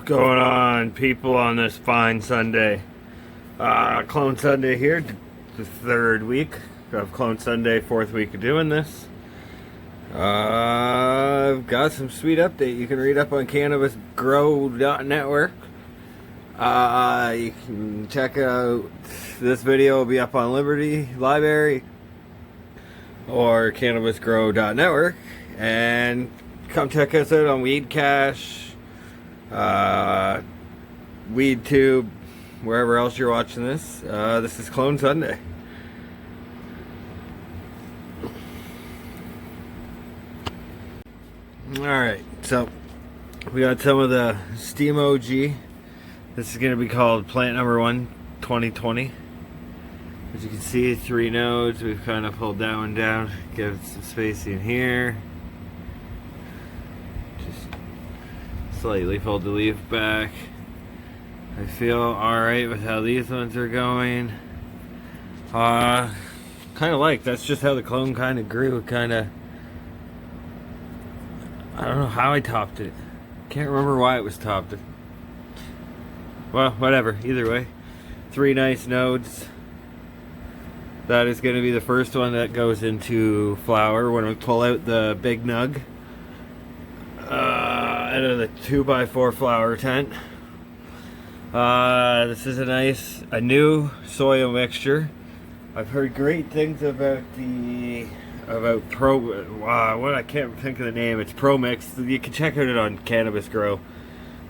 going on, people, on this fine Sunday? Clone Sunday here, the third week of Clone Sunday, fourth week of doing this. I've got some sweet update you can read up on cannabisgrow.network. You can check out, this video will be up on Liberty Library or cannabisgrow.network, and come check us out on Weed Cash, WeedTube, wherever else you're watching this. This is Clone Sunday. Alright, so we got some of the Steem OG. This is going to be called plant number 1, 2020. As you can see, 3 nodes. We've kind of pulled that one down, give it some spacing here. Just slightly pulled the leaf back. I feel alright with how these ones are going. Kind of like, that's just how the clone kind of grew. Kind of, I don't know how I topped it. Can't remember why it was topped. Well, whatever, either way. 3 nice nodes. That is going to be the first one that goes into flower when we pull out the Big Nug out of the 2x4 flower tent. This is a new soil mixture. I've heard great things about what, I can't think of the name. It's Pro Mix. You can check it out on Cannabis Grow.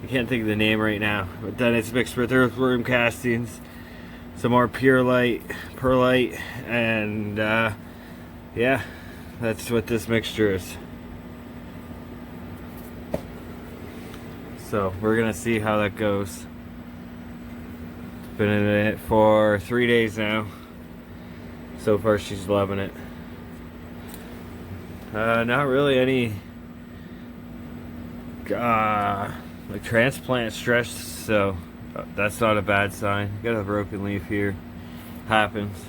I can't think of the name right now, but then it's mixed with earthworm castings, some more perlite, and yeah, that's what this mixture is. So we're gonna see how that goes. Been in it for 3 days now. So far she's loving it. Not really any like transplant stress, so that's not a bad sign. Got a broken leaf here. Happens.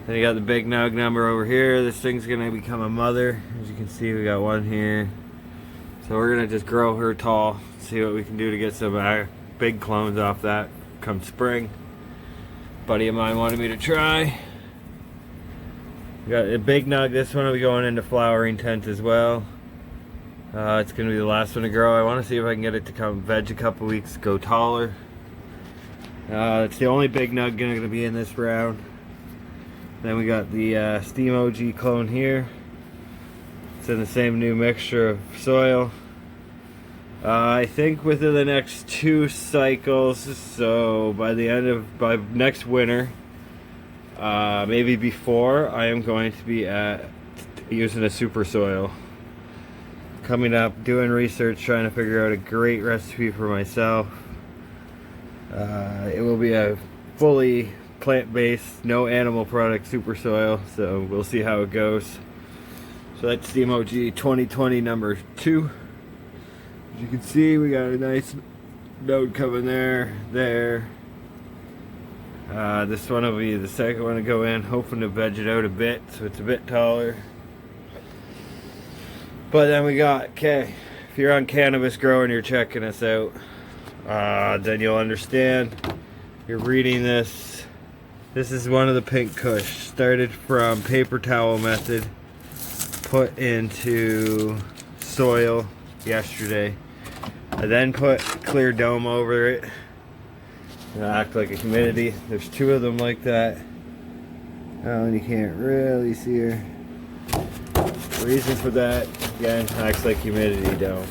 Then you got the Big Nug number over here. This thing's gonna become a mother. As you can see, we got one here. So we're gonna just grow her tall, see what we can do to get some big clones off that come spring. Buddy of mine wanted me to try. We got a Big Nug. This one will be going into flowering tent as well. It's going to be the last one to grow. I want to see if I can get it to come veg a couple weeks, go taller. It's the only Big Nug going to be in this round. Then we got the Steem OG clone here. It's in the same new mixture of soil. I think within the next 2 cycles, so by next winter, maybe before, I am going to be using a super soil. Coming up, doing research, trying to figure out a great recipe for myself. It will be a fully plant-based, no animal product super soil, so we'll see how it goes. So that's Steem OG 2020 number 2. As you can see, we got a nice node coming there. This one will be the second one to go in, hoping to veg it out a bit so it's a bit taller. But then we got, okay, if you're on Cannabis Grow and you're checking us out, then you'll understand. You're reading this. This is one of the Pink Kush. Started from paper towel method, put into soil yesterday. I then put clear dome over it. It'll act like a humidity. There's 2 of them like that. Oh, and you can't really see her. The reason for that, again, acts like humidity dome.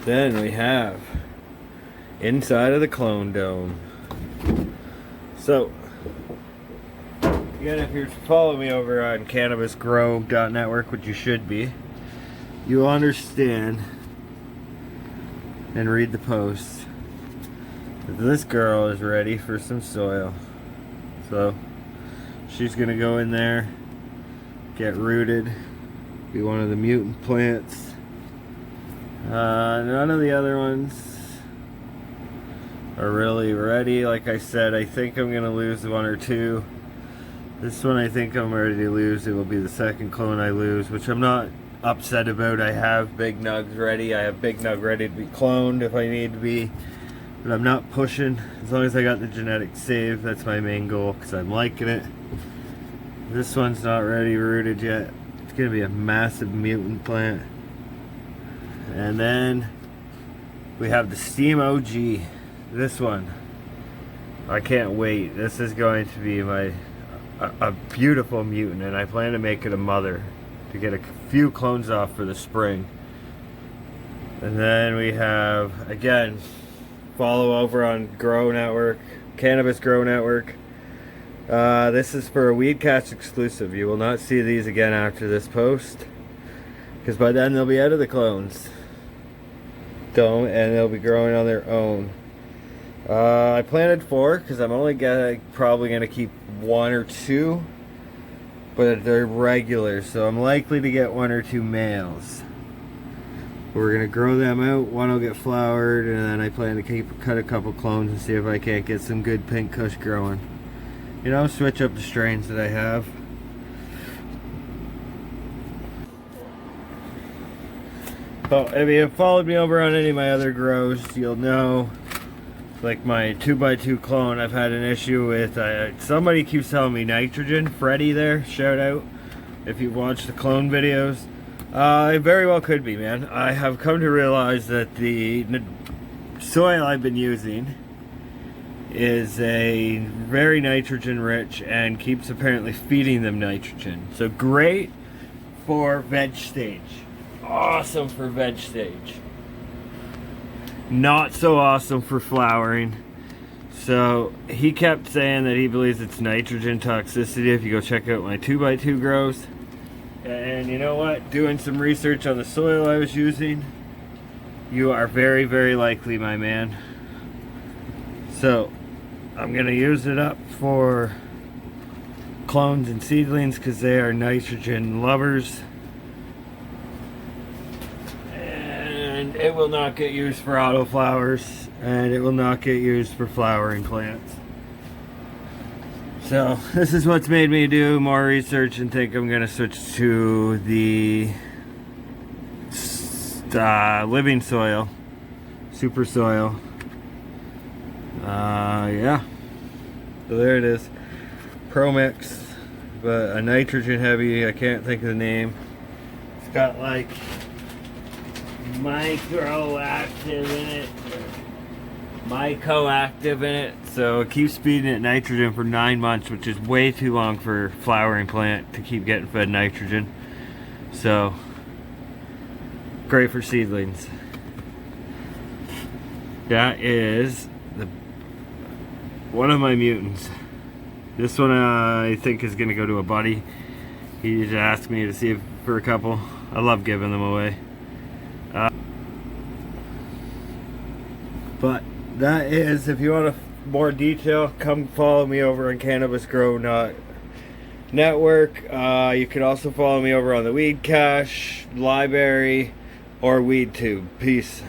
Then we have inside of the clone dome. So, again, if you're following me over on cannabisgrow.network, which you should be, you'll understand and read the post that this girl is ready for some soil. So she's gonna go in there, get rooted, be one of the mutant plants. None of the other ones are really ready. Like I said, I think I'm gonna lose 1 or 2. This one I think I'm ready to lose. It will be the second clone I lose, which I'm not upset about. I have Big Nugs ready. I have Big Nug ready to be cloned if I need to be. But I'm not pushing. As long as I got the genetics saved, that's my main goal, because I'm liking it. This one's not ready rooted yet. It's going to be a massive mutant plant. And then we have the Steem OG. This one, I can't wait. This is going to be a beautiful mutant, and I plan to make it a mother to get a few clones off for the spring. And then we have, again, follow over on Grow Network, Cannabis Grow Network. This is for a Weedcast exclusive. You will not see these again after this post, because by then they'll be out of the clones. And they'll be growing on their own. I planted 4 because I'm only probably gonna keep 1 or 2, but they're regular, so I'm likely to get 1 or 2 males. We're gonna grow them out. One will get flowered, and then I plan to cut a couple clones and see if I can't get some good Pink Kush growing. You know, switch up the strains that I have. But if you have followed me over on any of my other grows, you'll know, like my 2x2 clone, I've had an issue with, somebody keeps telling me nitrogen. Freddie there, shout out if you've watched the clone videos. It very well could be, man. I have come to realize that the soil I've been using is a very nitrogen rich and keeps apparently feeding them nitrogen. So great for veg stage. Awesome for veg stage. Not so awesome for flowering. So he kept saying that he believes it's nitrogen toxicity if you go check out my 2x2 grows. And you know what? Doing some research on the soil I was using, you are very, very likely, my man. So I'm gonna use it up for clones and seedlings because they are nitrogen lovers. And it will not get used for auto flowers, and it will not get used for flowering plants. So this is what's made me do more research and think I'm gonna switch to the living soil, super soil. Yeah, so there it is. Pro Mix, but a nitrogen heavy. I can't think of the name. It's got like microactive in it, mycoactive in it, so it keeps feeding it nitrogen for 9 months, which is way too long for a flowering plant to keep getting fed nitrogen. So great for seedlings. That is one of my mutants. This one I think is gonna go to a buddy. He just asked me to see if for a couple. I love giving them away. But that is, if you want more detail, come follow me over on Cannabis Grow Network. You can also follow me over on the Weed Cache, Library, or WeedTube. Peace.